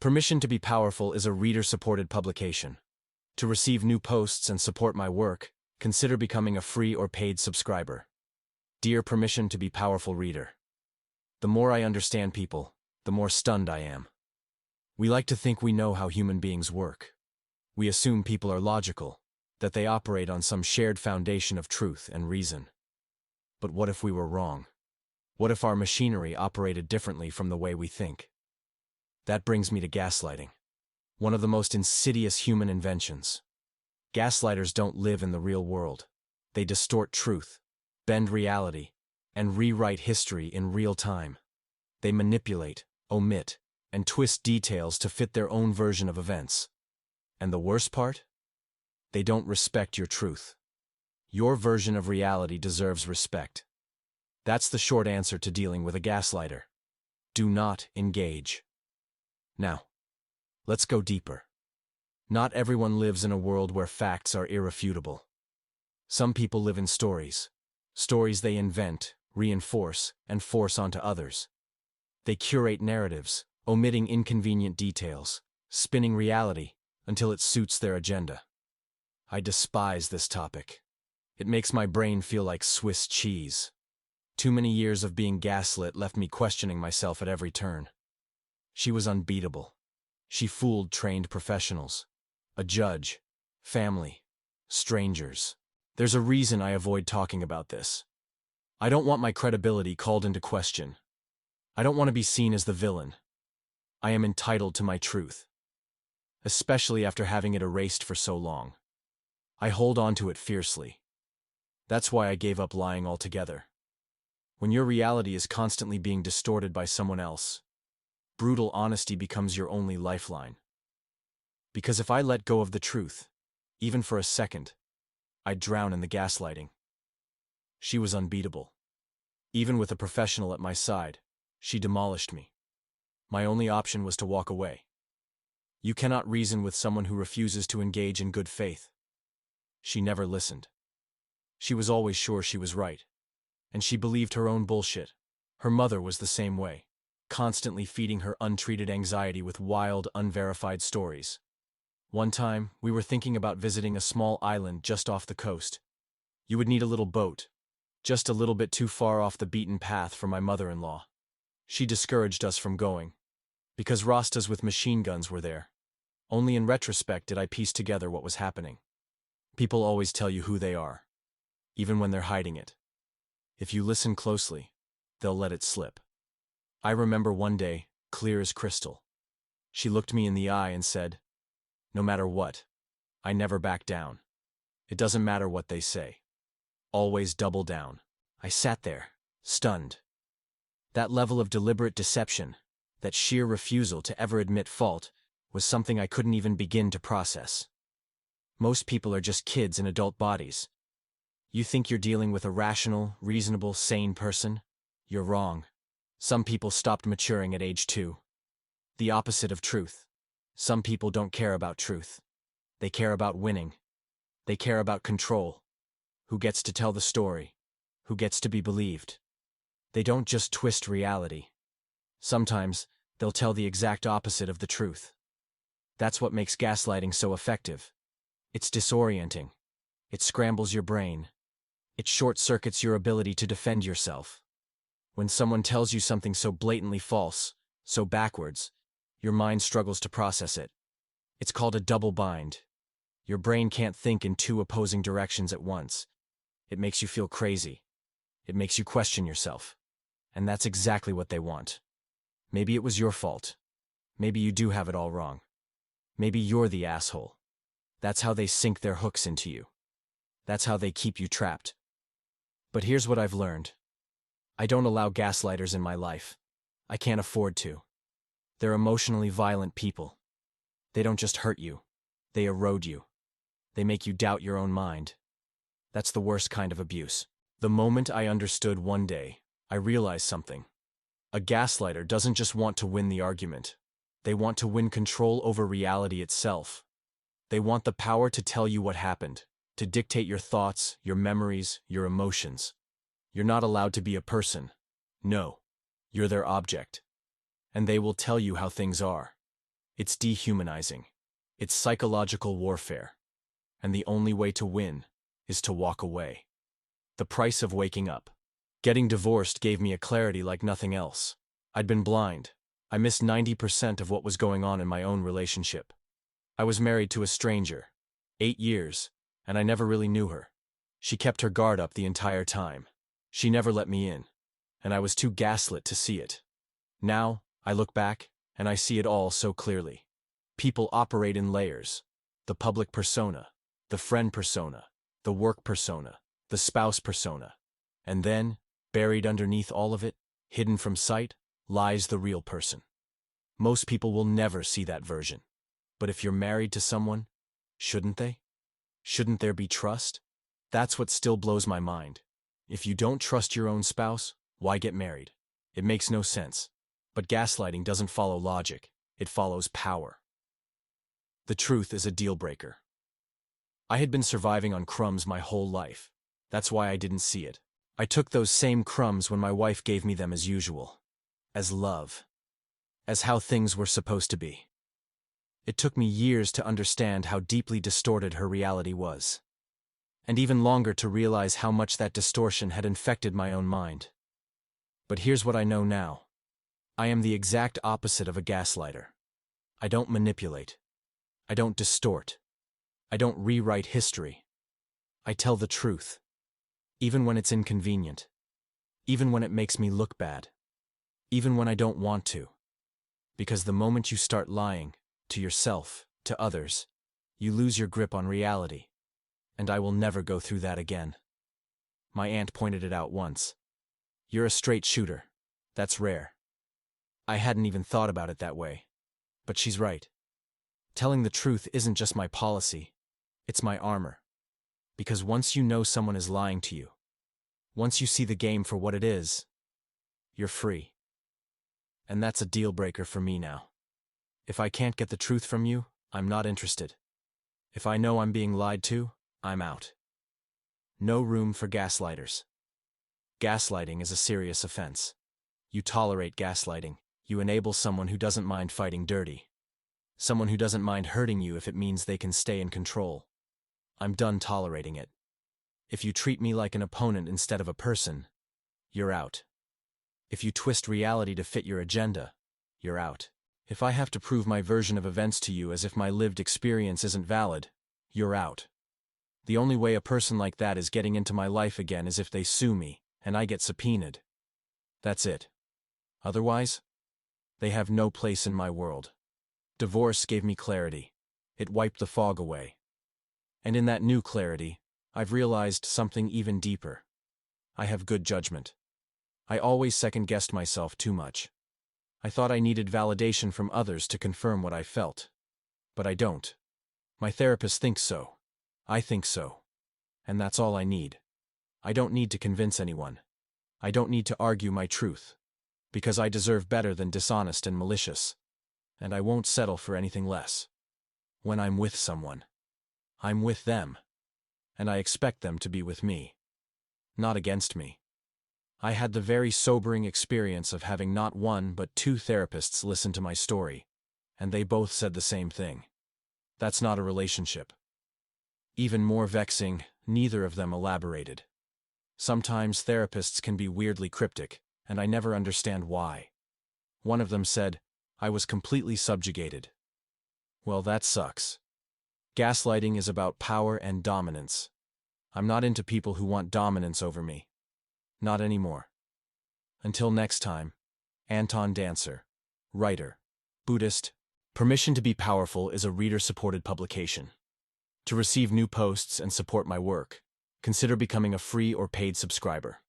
Permission to be Powerful is a reader-supported publication. To receive new posts and support my work, consider becoming a free or paid subscriber. Dear Permission to be Powerful reader, the more I understand people, the more stunned I am. We like to think we know how human beings work. We assume people are logical, that they operate on some shared foundation of truth and reason. But what if we were wrong? What if our machinery operated differently from the way we think? That brings me to gaslighting, one of the most insidious human inventions. Gaslighters don't live in the real world. They distort truth, bend reality, and rewrite history in real time. They manipulate, omit, and twist details to fit their own version of events. And the worst part? They don't respect your truth. Your version of reality deserves respect. That's the short answer to dealing with a gaslighter. Do not engage. Now, let's go deeper. Not everyone lives in a world where facts are irrefutable. Some people live in stories. Stories they invent, reinforce, and force onto others. They curate narratives, omitting inconvenient details, spinning reality until it suits their agenda. I despise this topic. It makes my brain feel like Swiss cheese. Too many years of being gaslit left me questioning myself at every turn. She was unbeatable. She fooled trained professionals, a judge, family, strangers. There's a reason I avoid talking about this. I don't want my credibility called into question. I don't want to be seen as the villain. I am entitled to my truth, especially after having it erased for so long. I hold on to it fiercely. That's why I gave up lying altogether. When your reality is constantly being distorted by someone else, brutal honesty becomes your only lifeline. Because if I let go of the truth, even for a second, I'd drown in the gaslighting. She was unbeatable. Even with a professional at my side, she demolished me. My only option was to walk away. You cannot reason with someone who refuses to engage in good faith. She never listened. She was always sure she was right. And she believed her own bullshit. Her mother was the same way, constantly feeding her untreated anxiety with wild, unverified stories. One time, we were thinking about visiting a small island just off the coast. You would need a little boat, just a little bit too far off the beaten path for my mother-in-law. She discouraged us from going, because Rastas with machine guns were there. Only in retrospect did I piece together what was happening. People always tell you who they are, even when they're hiding it. If you listen closely, they'll let it slip. I remember one day, clear as crystal. She looked me in the eye and said, "No matter what, I never back down. It doesn't matter what they say. Always double down." I sat there, stunned. That level of deliberate deception, that sheer refusal to ever admit fault, was something I couldn't even begin to process. Most people are just kids in adult bodies. You think you're dealing with a rational, reasonable, sane person? You're wrong. Some people stopped maturing at age 2. The opposite of truth. Some people don't care about truth. They care about winning. They care about control. Who gets to tell the story? Who gets to be believed? They don't just twist reality. Sometimes, they'll tell the exact opposite of the truth. That's what makes gaslighting so effective. It's disorienting. It scrambles your brain. It short-circuits your ability to defend yourself. When someone tells you something so blatantly false, so backwards, your mind struggles to process it. It's called a double bind. Your brain can't think in 2 opposing directions at once. It makes you feel crazy. It makes you question yourself. And that's exactly what they want. Maybe it was your fault. Maybe you do have it all wrong. Maybe you're the asshole. That's how they sink their hooks into you. That's how they keep you trapped. But here's what I've learned. I don't allow gaslighters in my life. I can't afford to. They're emotionally violent people. They don't just hurt you. They erode you. They make you doubt your own mind. That's the worst kind of abuse. The moment I understood one day, I realized something. A gaslighter doesn't just want to win the argument. They want to win control over reality itself. They want the power to tell you what happened, to dictate your thoughts, your memories, your emotions. You're not allowed to be a person. No, you're their object. And they will tell you how things are. It's dehumanizing. It's psychological warfare. And the only way to win is to walk away. The price of waking up. Getting divorced gave me a clarity like nothing else. I'd been blind. I missed 90% of what was going on in my own relationship. I was married to a stranger. 8 years, and I never really knew her. She kept her guard up the entire time. She never let me in, and I was too gaslit to see it. Now, I look back, and I see it all so clearly. People operate in layers. The public persona, the friend persona, the work persona, the spouse persona. And then, buried underneath all of it, hidden from sight, lies the real person. Most people will never see that version. But if you're married to someone, shouldn't they? Shouldn't there be trust? That's what still blows my mind. If you don't trust your own spouse, why get married? It makes no sense. But gaslighting doesn't follow logic. It follows power. The truth is a deal breaker. I had been surviving on crumbs my whole life. That's why I didn't see it. I took those same crumbs when my wife gave me them as usual. As love. As how things were supposed to be. It took me years to understand how deeply distorted her reality was. And even longer to realize how much that distortion had infected my own mind. But here's what I know now. I am the exact opposite of a gaslighter. I don't manipulate. I don't distort. I don't rewrite history. I tell the truth. Even when it's inconvenient. Even when it makes me look bad. Even when I don't want to. Because the moment you start lying, to yourself, to others, you lose your grip on reality. And I will never go through that again. My aunt pointed it out once. You're a straight shooter. That's rare. I hadn't even thought about it that way. But she's right. Telling the truth isn't just my policy. It's my armor. Because once you know someone is lying to you, once you see the game for what it is, you're free. And that's a deal breaker for me now. If I can't get the truth from you, I'm not interested. If I know I'm being lied to, I'm out. No room for gaslighters. Gaslighting is a serious offense. You tolerate gaslighting. You enable someone who doesn't mind fighting dirty. Someone who doesn't mind hurting you if it means they can stay in control. I'm done tolerating it. If you treat me like an opponent instead of a person, you're out. If you twist reality to fit your agenda, you're out. If I have to prove my version of events to you as if my lived experience isn't valid, you're out. The only way a person like that is getting into my life again is if they sue me, and I get subpoenaed. That's it. Otherwise, they have no place in my world. Divorce gave me clarity. It wiped the fog away. And in that new clarity, I've realized something even deeper. I have good judgment. I always second-guessed myself too much. I thought I needed validation from others to confirm what I felt. But I don't. My therapist thinks so. I think so. And that's all I need. I don't need to convince anyone. I don't need to argue my truth. Because I deserve better than dishonest and malicious. And I won't settle for anything less. When I'm with someone, I'm with them. And I expect them to be with me. Not against me. I had the very sobering experience of having not one but 2 therapists listen to my story, and they both said the same thing. That's not a relationship. Even more vexing, neither of them elaborated. Sometimes therapists can be weirdly cryptic, and I never understand why. One of them said, I was completely subjugated. Well, that sucks. Gaslighting is about power and dominance. I'm not into people who want dominance over me. Not anymore. Until next time, Anton Dancer, writer, Buddhist. Permission to be Powerful is a reader-supported publication. To receive new posts and support my work, consider becoming a free or paid subscriber.